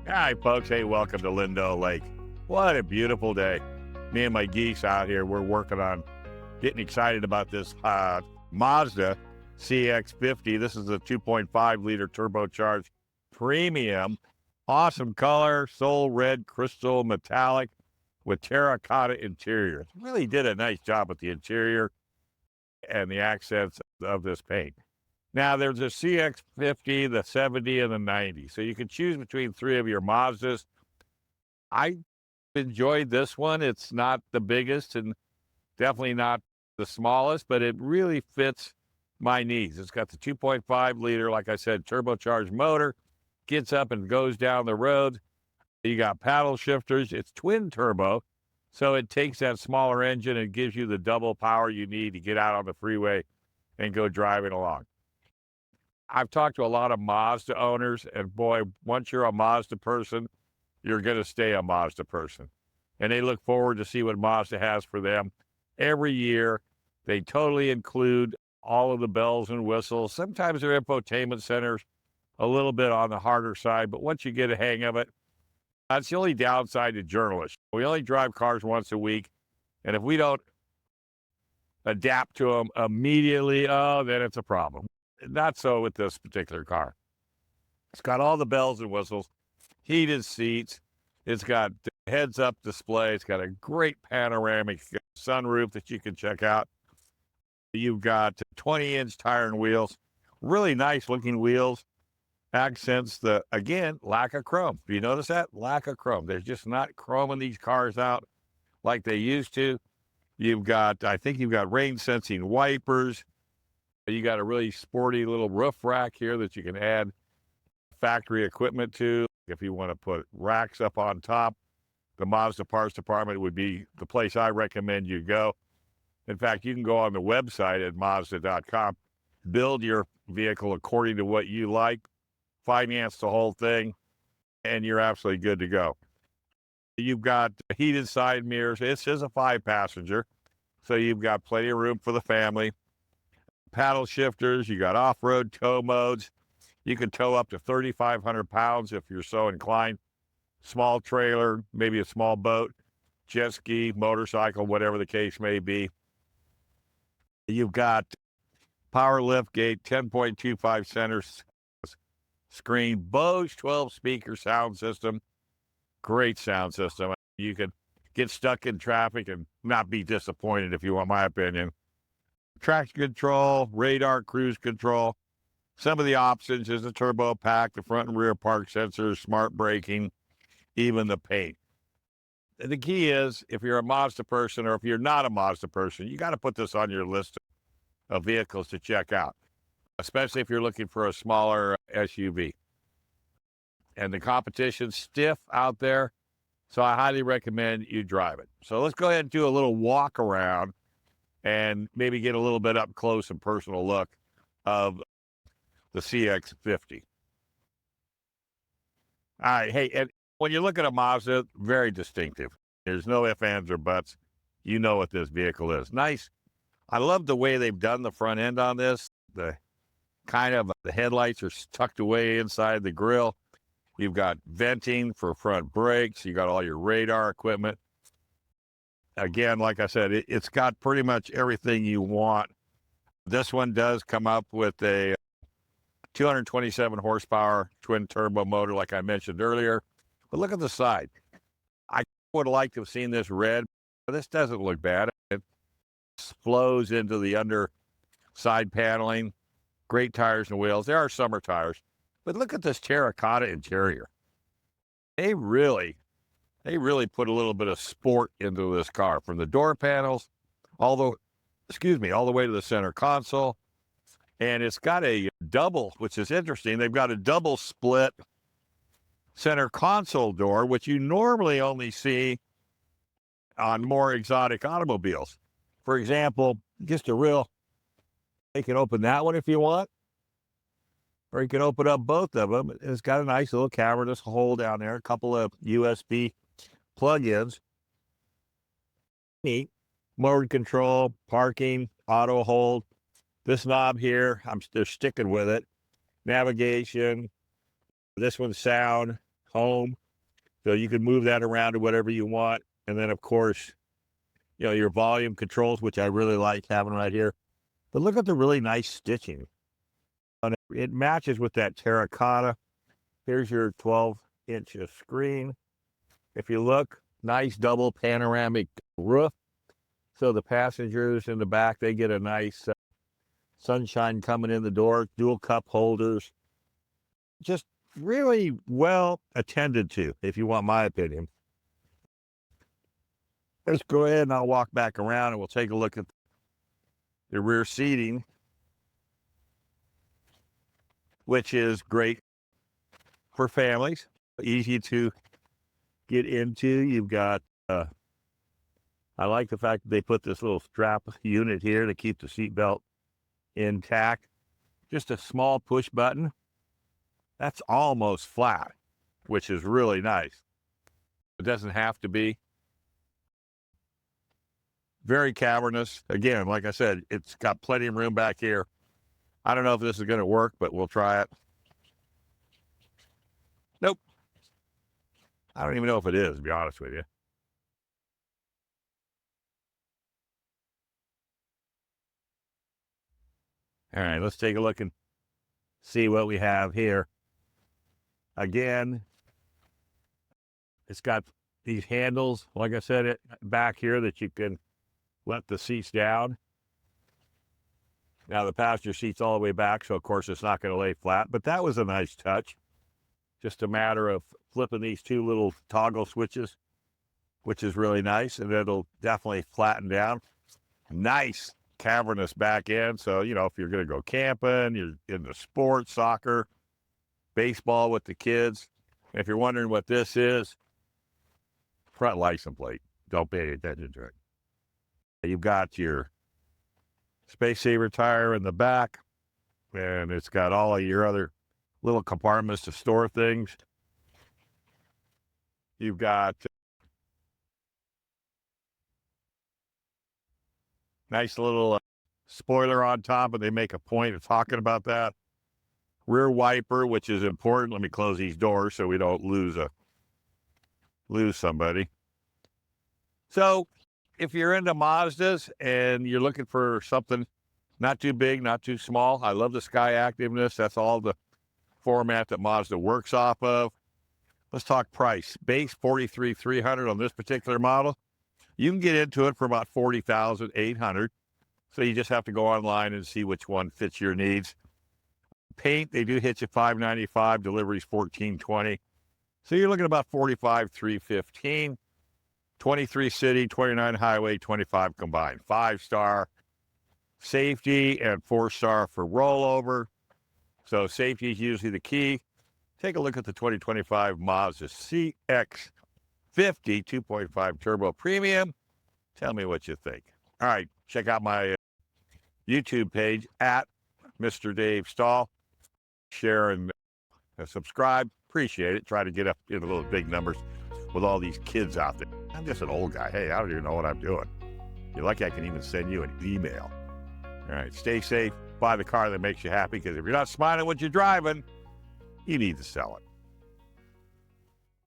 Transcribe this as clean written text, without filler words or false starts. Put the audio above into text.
Hi, folks. Hey, welcome to Lindo Lake. What a beautiful day. Me and my geese out here, we're working on getting excited about this Mazda CX-50. This is a 2.5-liter turbocharged premium. Awesome color, soul red, crystal, metallic with terracotta interior. It really did a nice job with the interior and the accents of this paint. Now, there's a CX-50, the 70, and the 90. So you can choose between three of your Mazdas. I enjoyed this one. It's not the biggest and definitely not the smallest, but it really fits my needs. It's got the 2.5-liter, like I said, turbocharged motor, gets up and goes down the road. You got paddle shifters. It's twin turbo, so it takes that smaller engine and gives you the double power you need to get out on the freeway and go driving along. I've talked to a lot of Mazda owners, and boy, once you're a Mazda person, you're going to stay a Mazda person. And they look forward to see what Mazda has for them. Every year, they totally include all of the bells and whistles. Sometimes their infotainment center's a little bit on the harder side, but once you get a hang of it, that's the only downside to journalists. We only drive cars once a week, and if we don't adapt to them immediately, oh, then it's a problem. Not so with this particular car. It's got all the bells and whistles, heated seats. It's got heads-up display. It's got a great panoramic sunroof that you can check out. You've got 20-inch tire and wheels, really nice-looking wheels. Accents the, again, lack of chrome. Do you notice that? Lack of chrome. They're just not chroming these cars out like they used to. I think you've got rain-sensing wipers. You got a really sporty little roof rack here that you can add factory equipment to. If you want to put racks up on top, the Mazda parts department would be the place I recommend you go. In fact, you can go on the website at Mazda.com, build your vehicle according to what you like, finance the whole thing, and you're absolutely good to go. You've got heated side mirrors. It's just a 5-passenger, so you've got plenty of room for the family. Paddle shifters, you got off-road tow modes. You can tow up to 3,500 pounds if you're so inclined. Small trailer, maybe a small boat, jet ski, motorcycle, whatever the case may be. You've got power lift gate, 10.25 center screen, Bose 12-speaker sound system. Great sound system. You can get stuck in traffic and not be disappointed, if you want my opinion. Traction control, radar cruise control. Some of the options is the turbo pack, the front and rear park sensors, smart braking, even the paint. The key is, if you're a Mazda person or if you're not a Mazda person, you got to put this on your list of vehicles to check out, especially if you're looking for a smaller SUV. And the competition's stiff out there, so I highly recommend you drive it. So let's go ahead and do a little walk around and maybe get a little bit up close and personal look of the CX-50. All right, hey, and when you look at a Mazda, very distinctive. There's no ifs, ands, or buts. You know what this vehicle is. Nice. I love the way they've done the front end on this. The headlights are tucked away inside the grille. You've got venting for front brakes. You got all your radar equipment. Again, like I said, it's got pretty much everything you want. This one does come up with a 227 horsepower twin turbo motor, like I mentioned earlier. But look at the side. I would have liked to have seen this red, but this doesn't look bad. It flows into the under side paneling. Great tires and wheels. They are summer tires. But look at this terracotta interior. They really put a little bit of sport into this car, from the door panels all the way to the center console. And it's got a double, which is interesting. They've got a double split center console door, which you normally only see on more exotic automobiles. For example, you can open that one if you want, or you can open up both of them. It's got a nice little cavernous hole down there, a couple of USB plug-ins. Neat. Mode control, parking, auto hold. This knob here, they're sticking with it. Navigation. This one's sound. home. So you can move that around to whatever you want. And then, of course, your volume controls, which I really like having right here. But look at the really nice stitching. And it matches with that terracotta. Here's your 12-inch screen. If you look, nice double panoramic roof. So the passengers in the back, they get a nice sunshine coming in the door, dual cup holders. Just really well attended to, if you want my opinion. Let's go ahead and I'll walk back around and we'll take a look at the rear seating, which is great for families, easy to get into. You've got, I like the fact that they put this little strap unit here to keep the seatbelt intact. Just a small push button. That's almost flat, which is really nice. It doesn't have to be. Very cavernous. Again, like I said, it's got plenty of room back here. I don't know if this is going to work, but we'll try it. Nope. I don't even know if it is, to be honest with you. All right, let's take a look and see what we have here. Again, it's got these handles, like I said, back here that you can let the seats down. Now the passenger seat's all the way back, so of course it's not going to lay flat, but that was a nice touch. Just a matter of flipping these two little toggle switches, which is really nice, and it'll definitely flatten down. Nice cavernous back end. So, if you're going to go camping, you're into sports, soccer, baseball with the kids. If you're wondering what this is, front license plate. Don't pay attention to it. You've got your space saver tire in the back, and it's got all of your other little compartments to store things. You've got nice little spoiler on top, and they make a point of talking about that. Rear wiper, which is important. Let me close these doors so we don't lose somebody. So if you're into Mazdas and you're looking for something not too big, not too small, I love the Sky Activeness. That's all the format that Mazda works off of. Let's talk price. Base $43,300 on this particular model. You can get into it for about $40,800. So you just have to go online and see which one fits your needs. Paint, they do hit you $595. Delivery's $1,420. So you're looking at about $45,315. 23 city, 29 highway, 25 combined. 5-star safety and 4-star for rollover. So safety is usually the key. Take a look at the 2025 Mazda CX-50 2.5 Turbo Premium. Tell me what you think. All right, check out my YouTube page at Mr. Dave Stahl. Share and subscribe. Appreciate it. Try to get up into those big numbers with all these kids out there. I'm just an old guy. Hey, I don't even know what I'm doing. You're lucky I can even send you an email. All right, stay safe. Buy the car that makes you happy, because if you're not smiling when you're driving, you need to sell it.